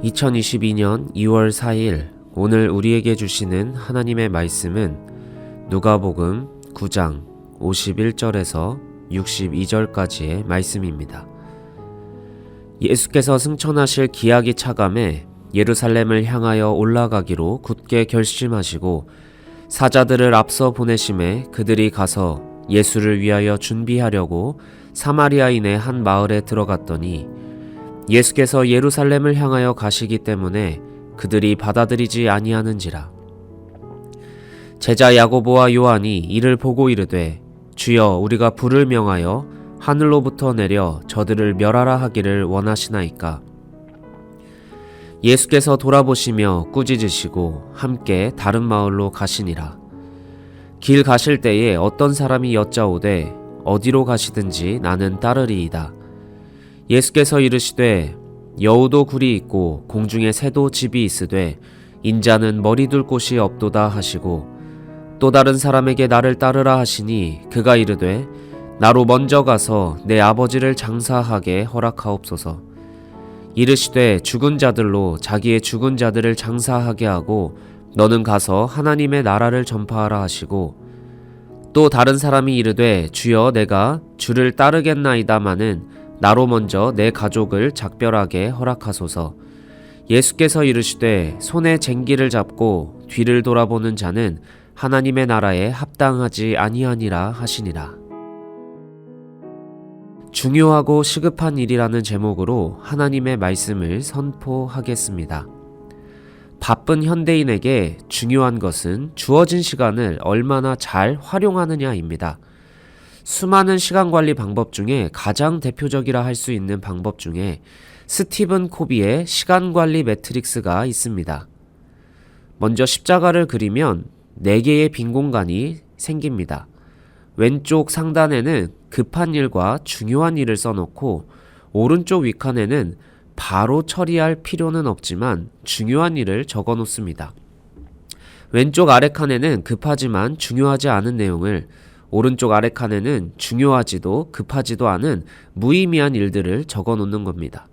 2022년 2월 4일 오늘 우리에게 주시는 하나님의 말씀은 누가복음 9장 51절에서 62절까지의 말씀입니다. 예수께서 승천하실 기약이 차감해 예루살렘을 향하여 올라가기로 굳게 결심하시고 사자들을 앞서 보내심에 그들이 가서 예수를 위하여 준비하려고 사마리아인의 한 마을에 들어갔더니 예수께서 예루살렘을 향하여 가시기 때문에 그들이 받아들이지 아니하는지라. 제자 야고보와 요한이 이를 보고 이르되 주여 우리가 불을 명하여 하늘로부터 내려 저들을 멸하라 하기를 원하시나이까. 예수께서 돌아보시며 꾸짖으시고 함께 다른 마을로 가시니라. 길 가실 때에 어떤 사람이 여짜오되 어디로 가시든지 나는 따르리이다. 예수께서 이르시되 여우도 굴이 있고 공중에 새도 집이 있으되 인자는 머리 둘 곳이 없도다 하시고 또 다른 사람에게 나를 따르라 하시니 그가 이르되 나로 먼저 가서 내 아버지를 장사하게 허락하옵소서. 이르시되 죽은 자들로 자기의 죽은 자들을 장사하게 하고 너는 가서 하나님의 나라를 전파하라 하시고 또 다른 사람이 이르되 주여 내가 주를 따르겠나이다마는 나로 먼저 내 가족을 작별하게 허락하소서. 예수께서 이르시되 손에 쟁기를 잡고 뒤를 돌아보는 자는 하나님의 나라에 합당하지 아니하니라 하시니라. 중요하고 시급한 일이라는 제목으로 하나님의 말씀을 선포하겠습니다. 바쁜 현대인에게 중요한 것은 주어진 시간을 얼마나 잘 활용하느냐입니다. 수많은 시간 관리 방법 중에 가장 대표적이라 할 수 있는 방법 중에 스티븐 코비의 시간 관리 매트릭스가 있습니다. 먼저 십자가를 그리면 4개의 빈 공간이 생깁니다. 왼쪽 상단에는 급한 일과 중요한 일을 써놓고 오른쪽 윗칸에는 바로 처리할 필요는 없지만 중요한 일을 적어 놓습니다. 왼쪽 아래칸에는 급하지만 중요하지 않은 내용을, 오른쪽 아래칸에는 중요하지도 급하지도 않은 무의미한 일들을 적어 놓는 겁니다.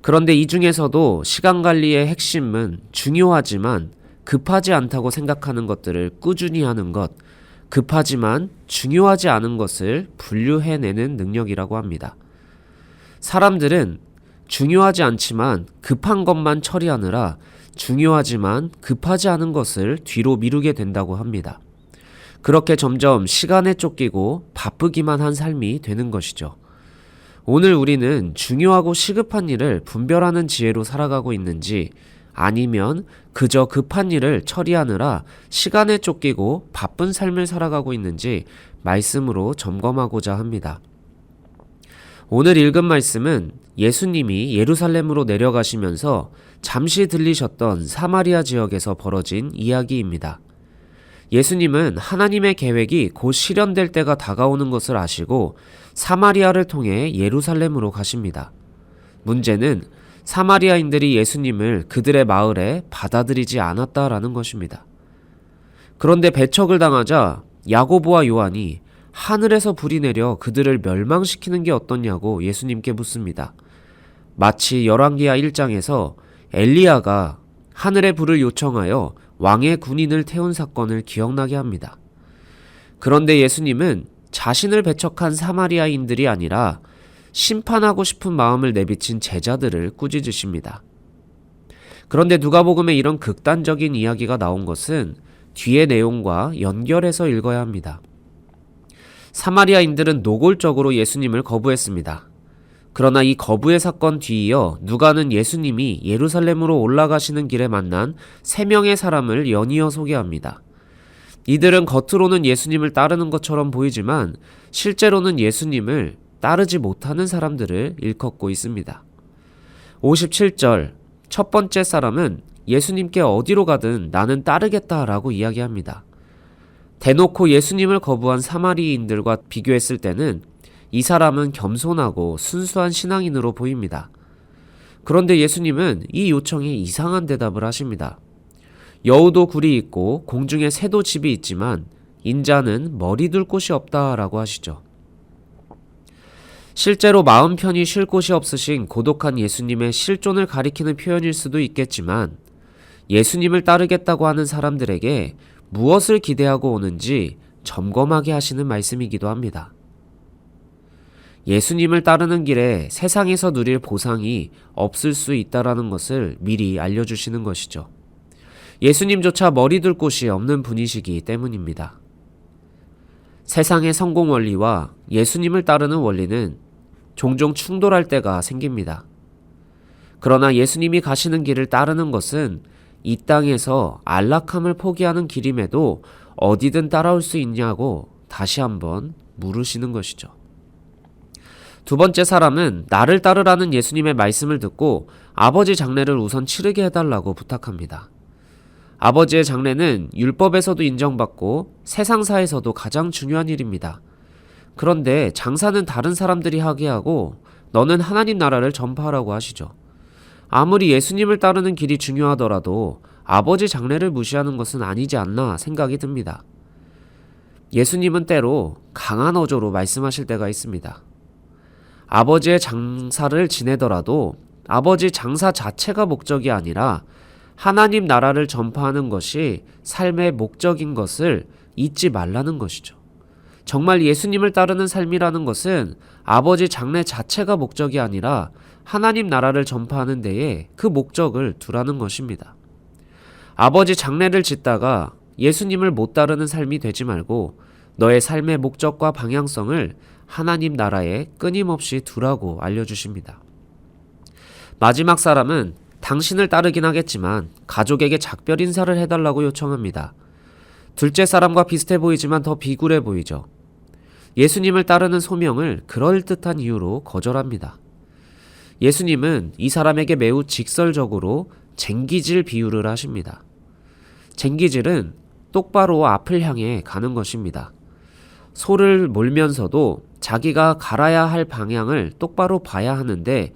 그런데 이 중에서도 시간 관리의 핵심은 중요하지만 급하지 않다고 생각하는 것들을 꾸준히 하는 것, 급하지만 중요하지 않은 것을 분류해내는 능력이라고 합니다. 사람들은 중요하지 않지만 급한 것만 처리하느라 중요하지만 급하지 않은 것을 뒤로 미루게 된다고 합니다. 그렇게 점점 시간에 쫓기고 바쁘기만 한 삶이 되는 것이죠. 오늘 우리는 중요하고 시급한 일을 분별하는 지혜로 살아가고 있는지 아니면 그저 급한 일을 처리하느라 시간에 쫓기고 바쁜 삶을 살아가고 있는지 말씀으로 점검하고자 합니다. 오늘 읽은 말씀은 예수님이 예루살렘으로 내려가시면서 잠시 들리셨던 사마리아 지역에서 벌어진 이야기입니다. 예수님은 하나님의 계획이 곧 실현될 때가 다가오는 것을 아시고 사마리아를 통해 예루살렘으로 가십니다. 문제는 사마리아인들이 예수님을 그들의 마을에 받아들이지 않았다라는 것입니다. 그런데 배척을 당하자 야고보와 요한이 하늘에서 불이 내려 그들을 멸망시키는 게 어떻냐고 예수님께 묻습니다. 마치 열왕기하 1장에서 엘리야가 하늘의 불을 요청하여 왕의 군인을 태운 사건을 기억나게 합니다. 그런데 예수님은 자신을 배척한 사마리아인들이 아니라 심판하고 싶은 마음을 내비친 제자들을 꾸짖으십니다. 그런데 누가복음에 이런 극단적인 이야기가 나온 것은 뒤의 내용과 연결해서 읽어야 합니다. 사마리아인들은 노골적으로 예수님을 거부했습니다. 그러나 이 거부의 사건 뒤이어 누가는 예수님이 예루살렘으로 올라가시는 길에 만난 3명의 사람을 연이어 소개합니다. 이들은 겉으로는 예수님을 따르는 것처럼 보이지만 실제로는 예수님을 따르지 못하는 사람들을 일컫고 있습니다. 57절 첫 번째 사람은 예수님께 어디로 가든 나는 따르겠다라고 이야기합니다. 대놓고 예수님을 거부한 사마리인들과 비교했을 때는 이 사람은 겸손하고 순수한 신앙인으로 보입니다. 그런데 예수님은 이 요청에 이상한 대답을 하십니다. 여우도 굴이 있고 공중에 새도 집이 있지만 인자는 머리 둘 곳이 없다라고 하시죠. 실제로 마음 편히 쉴 곳이 없으신 고독한 예수님의 실존을 가리키는 표현일 수도 있겠지만 예수님을 따르겠다고 하는 사람들에게 무엇을 기대하고 오는지 점검하게 하시는 말씀이기도 합니다. 예수님을 따르는 길에 세상에서 누릴 보상이 없을 수 있다라는 것을 미리 알려주시는 것이죠. 예수님조차 머리 둘 곳이 없는 분이시기 때문입니다. 세상의 성공 원리와 예수님을 따르는 원리는 종종 충돌할 때가 생깁니다. 그러나 예수님이 가시는 길을 따르는 것은 이 땅에서 안락함을 포기하는 길임에도 어디든 따라올 수 있냐고 다시 한번 물으시는 것이죠. 두 번째 사람은 나를 따르라는 예수님의 말씀을 듣고 아버지 장례를 우선 치르게 해달라고 부탁합니다. 아버지의 장례는 율법에서도 인정받고 세상사에서도 가장 중요한 일입니다. 그런데 장사는 다른 사람들이 하게 하고 너는 하나님 나라를 전파하라고 하시죠. 아무리 예수님을 따르는 길이 중요하더라도 아버지 장례를 무시하는 것은 아니지 않나 생각이 듭니다. 예수님은 때로 강한 어조로 말씀하실 때가 있습니다. 아버지의 장사를 지내더라도 아버지 장사 자체가 목적이 아니라 하나님 나라를 전파하는 것이 삶의 목적인 것을 잊지 말라는 것이죠. 정말 예수님을 따르는 삶이라는 것은 아버지 장래 자체가 목적이 아니라 하나님 나라를 전파하는 데에 그 목적을 두라는 것입니다. 아버지 장례를 짓다가 예수님을 못 따르는 삶이 되지 말고 너의 삶의 목적과 방향성을 하나님 나라에 끊임없이 두라고 알려주십니다. 마지막 사람은 당신을 따르긴 하겠지만 가족에게 작별 인사를 해달라고 요청합니다. 둘째 사람과 비슷해 보이지만 더 비굴해 보이죠. 예수님을 따르는 소명을 그럴듯한 이유로 거절합니다. 예수님은 이 사람에게 매우 직설적으로 쟁기질 비유를 하십니다. 쟁기질은 똑바로 앞을 향해 가는 것입니다. 소를 몰면서도 자기가 갈아야 할 방향을 똑바로 봐야 하는데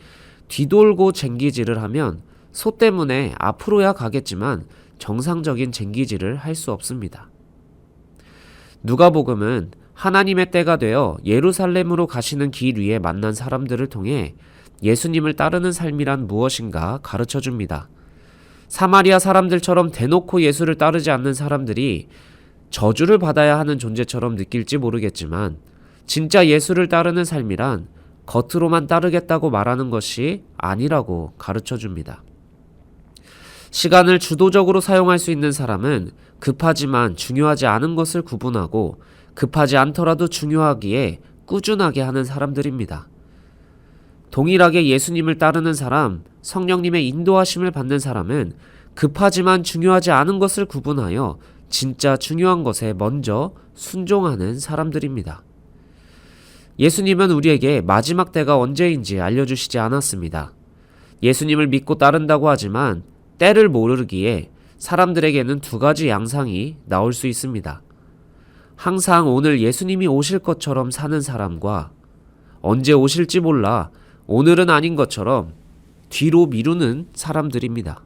뒤돌고 쟁기질을 하면 소 때문에 앞으로야 가겠지만 정상적인 쟁기질을 할 수 없습니다. 누가복음은 하나님의 때가 되어 예루살렘으로 가시는 길 위에 만난 사람들을 통해 예수님을 따르는 삶이란 무엇인가 가르쳐 줍니다. 사마리아 사람들처럼 대놓고 예수를 따르지 않는 사람들이 저주를 받아야 하는 존재처럼 느낄지 모르겠지만 진짜 예수를 따르는 삶이란 겉으로만 따르겠다고 말하는 것이 아니라고 가르쳐 줍니다. 시간을 주도적으로 사용할 수 있는 사람은 급하지만 중요하지 않은 것을 구분하고 급하지 않더라도 중요하기에 꾸준하게 하는 사람들입니다. 동일하게 예수님을 따르는 사람, 성령님의 인도하심을 받는 사람은 급하지만 중요하지 않은 것을 구분하여 진짜 중요한 것에 먼저 순종하는 사람들입니다. 예수님은 우리에게 마지막 때가 언제인지 알려주시지 않았습니다. 예수님을 믿고 따른다고 하지만 때를 모르기에 사람들에게는 두 가지 양상이 나올 수 있습니다. 항상 오늘 예수님이 오실 것처럼 사는 사람과 언제 오실지 몰라 오늘은 아닌 것처럼 뒤로 미루는 사람들입니다.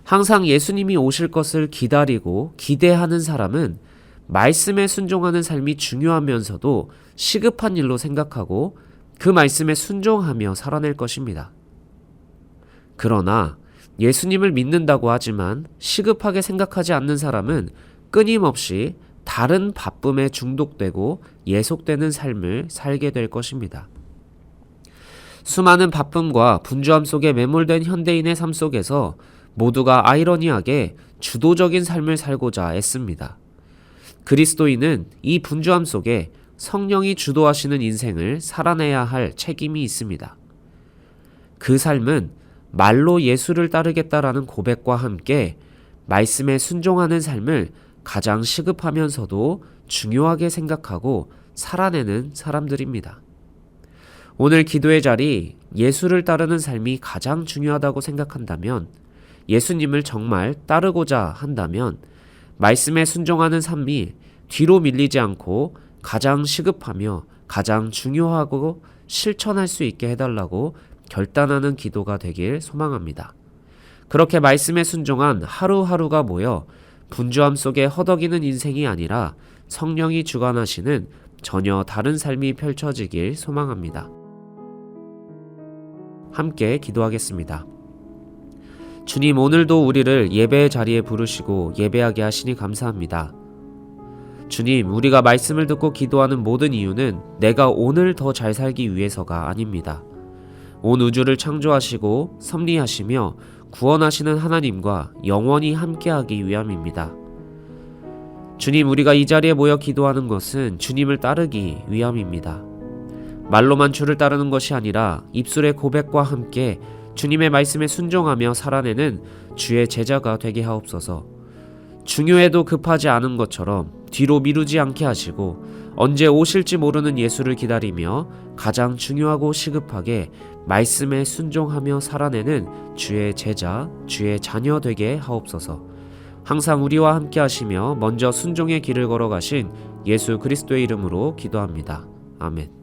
항상 예수님이 오실 것을 기다리고 기대하는 사람은 말씀에 순종하는 삶이 중요하면서도 시급한 일로 생각하고 그 말씀에 순종하며 살아낼 것입니다. 그러나 예수님을 믿는다고 하지만 시급하게 생각하지 않는 사람은 끊임없이 다른 바쁨에 중독되고 예속되는 삶을 살게 될 것입니다. 수많은 바쁨과 분주함 속에 매몰된 현대인의 삶 속에서 모두가 아이러니하게 주도적인 삶을 살고자 애씁니다. 그리스도인은 이 분주함 속에 성령이 주도하시는 인생을 살아내야 할 책임이 있습니다. 그 삶은 말로 예수를 따르겠다라는 고백과 함께 말씀에 순종하는 삶을 가장 시급하면서도 중요하게 생각하고 살아내는 사람들입니다. 오늘 기도의 자리, 예수를 따르는 삶이 가장 중요하다고 생각한다면, 예수님을 정말 따르고자 한다면 말씀에 순종하는 삶이 뒤로 밀리지 않고 가장 시급하며 가장 중요하고 실천할 수 있게 해달라고 결단하는 기도가 되길 소망합니다. 그렇게 말씀에 순종한 하루하루가 모여 분주함 속에 허덕이는 인생이 아니라 성령이 주관하시는 전혀 다른 삶이 펼쳐지길 소망합니다. 함께 기도하겠습니다. 주님, 오늘도 우리를 예배의 자리에 부르시고 예배하게 하시니 감사합니다. 주님, 우리가 말씀을 듣고 기도하는 모든 이유는 내가 오늘 더 잘 살기 위해서가 아닙니다. 온 우주를 창조하시고 섭리하시며 구원하시는 하나님과 영원히 함께하기 위함입니다. 주님, 우리가 이 자리에 모여 기도하는 것은 주님을 따르기 위함입니다. 말로만 주를 따르는 것이 아니라 입술의 고백과 함께 주님의 말씀에 순종하며 살아내는 주의 제자가 되게 하옵소서. 중요해도 급하지 않은 것처럼 뒤로 미루지 않게 하시고 언제 오실지 모르는 예수를 기다리며 가장 중요하고 시급하게 말씀에 순종하며 살아내는 주의 제자, 주의 자녀 되게 하옵소서. 항상 우리와 함께 하시며 먼저 순종의 길을 걸어가신 예수 그리스도의 이름으로 기도합니다. 아멘.